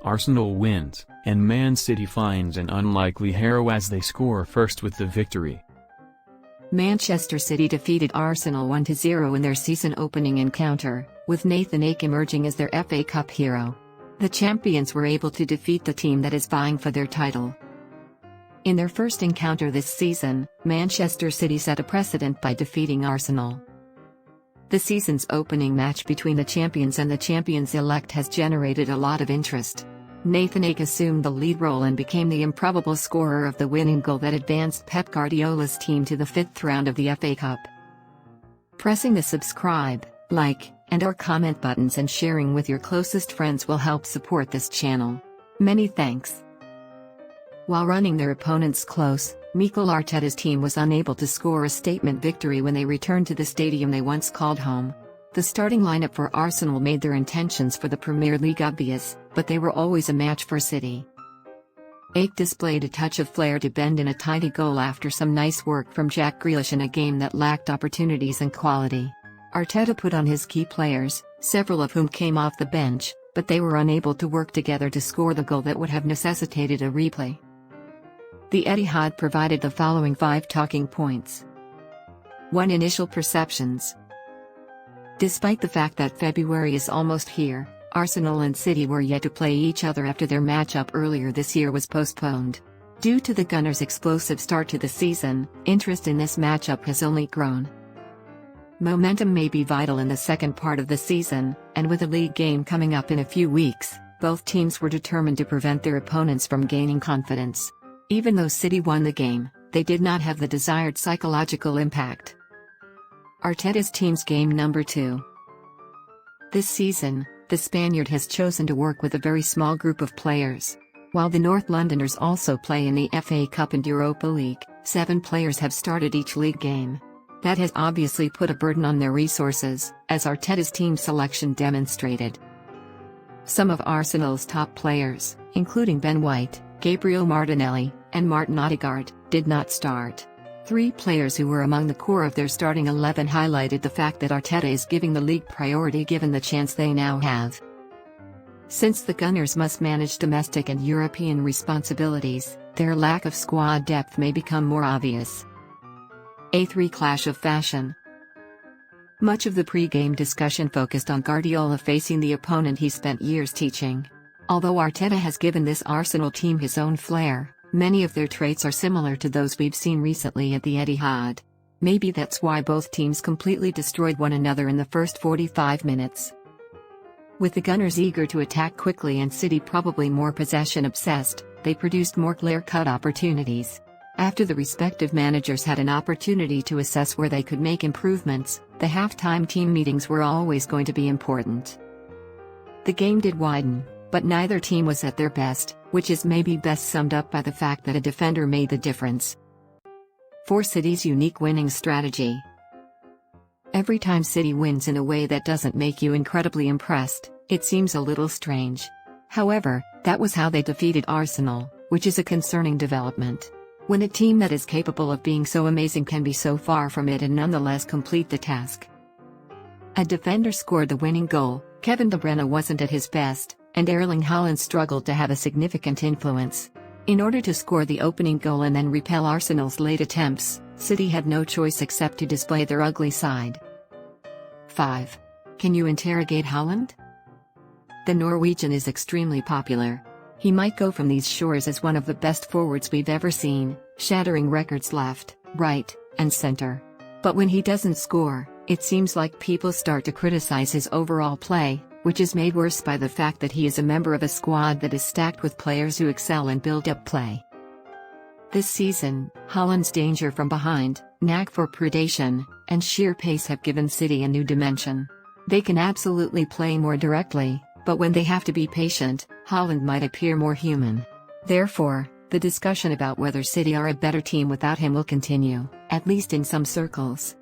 Arsenal wins, and Man City finds an unlikely hero as they score first with the victory. Manchester City defeated Arsenal 1-0 in their season-opening encounter, with Nathan Ake emerging as their FA Cup hero. The champions were able to defeat the team that is vying for their title. In their first encounter this season, Manchester City set a precedent by defeating Arsenal. The season's opening match between the champions and the champions-elect has generated a lot of interest. Nathan Ake assumed the lead role and became the improbable scorer of the winning goal that advanced Pep Guardiola's team to the fifth round of the FA Cup. Pressing the subscribe, like, and/or comment buttons and sharing with your closest friends will help support this channel. Many thanks. While running their opponents close, Mikel Arteta's team was unable to score a statement victory when they returned to the stadium they once called home. The starting lineup for Arsenal made their intentions for the Premier League obvious, but they were always a match for City. Ake displayed a touch of flair to bend in a tidy goal after some nice work from Jack Grealish in a game that lacked opportunities and quality. Arteta put on his key players, several of whom came off the bench, but they were unable to work together to score the goal that would have necessitated a replay. The Etihad provided the following 5 talking points. 1. Initial perceptions. Despite the fact that February is almost here, Arsenal and City were yet to play each other after their matchup earlier this year was postponed. Due to the Gunners' explosive start to the season, interest in this matchup has only grown. Momentum may be vital in the second part of the season, and with a league game coming up in a few weeks, both teams were determined to prevent their opponents from gaining confidence. Even though City won the game, they did not have the desired psychological impact. Arteta's team's game number 2. This season, the Spaniard has chosen to work with a very small group of players. While the North Londoners also play in the FA Cup and Europa League, 7 players have started each league game. That has obviously put a burden on their resources, as Arteta's team selection demonstrated. Some of Arsenal's top players, including Ben White, Gabriel Martinelli, and Martin Odegaard, did not start. 3 players who were among the core of their starting 11 highlighted the fact that Arteta is giving the league priority given the chance they now have. Since the Gunners must manage domestic and European responsibilities, their lack of squad depth may become more obvious. A3 Clash of Fashion. Much of the pre-game discussion focused on Guardiola facing the opponent he spent years teaching. Although Arteta has given this Arsenal team his own flair, many of their traits are similar to those we've seen recently at the Etihad. Maybe that's why both teams completely destroyed one another in the first 45 minutes. With the Gunners eager to attack quickly and City probably more possession-obsessed, they produced more clear-cut opportunities. After the respective managers had an opportunity to assess where they could make improvements, the halftime team meetings were always going to be important. The game did widen, but neither team was at their best, which is maybe best summed up by the fact that a defender made the difference. 4. City's unique winning strategy. Every time City wins in a way that doesn't make you incredibly impressed, it seems a little strange. However, that was how they defeated Arsenal, which is a concerning development. When a team that is capable of being so amazing can be so far from it and nonetheless complete the task. A defender scored the winning goal, Kevin De Bruyne wasn't at his best, and Erling Haaland struggled to have a significant influence. In order to score the opening goal and then repel Arsenal's late attempts, City had no choice except to display their ugly side. 5. Can you interrogate Haaland? The Norwegian is extremely popular. He might go from these shores as one of the best forwards we've ever seen, shattering records left, right, and center. But when he doesn't score, it seems like people start to criticize his overall play, which is made worse by the fact that he is a member of a squad that is stacked with players who excel in build-up play. This season, Haaland's danger from behind, knack for predation, and sheer pace have given City a new dimension. They can absolutely play more directly, but when they have to be patient, Haaland might appear more human. Therefore, the discussion about whether City are a better team without him will continue, at least in some circles.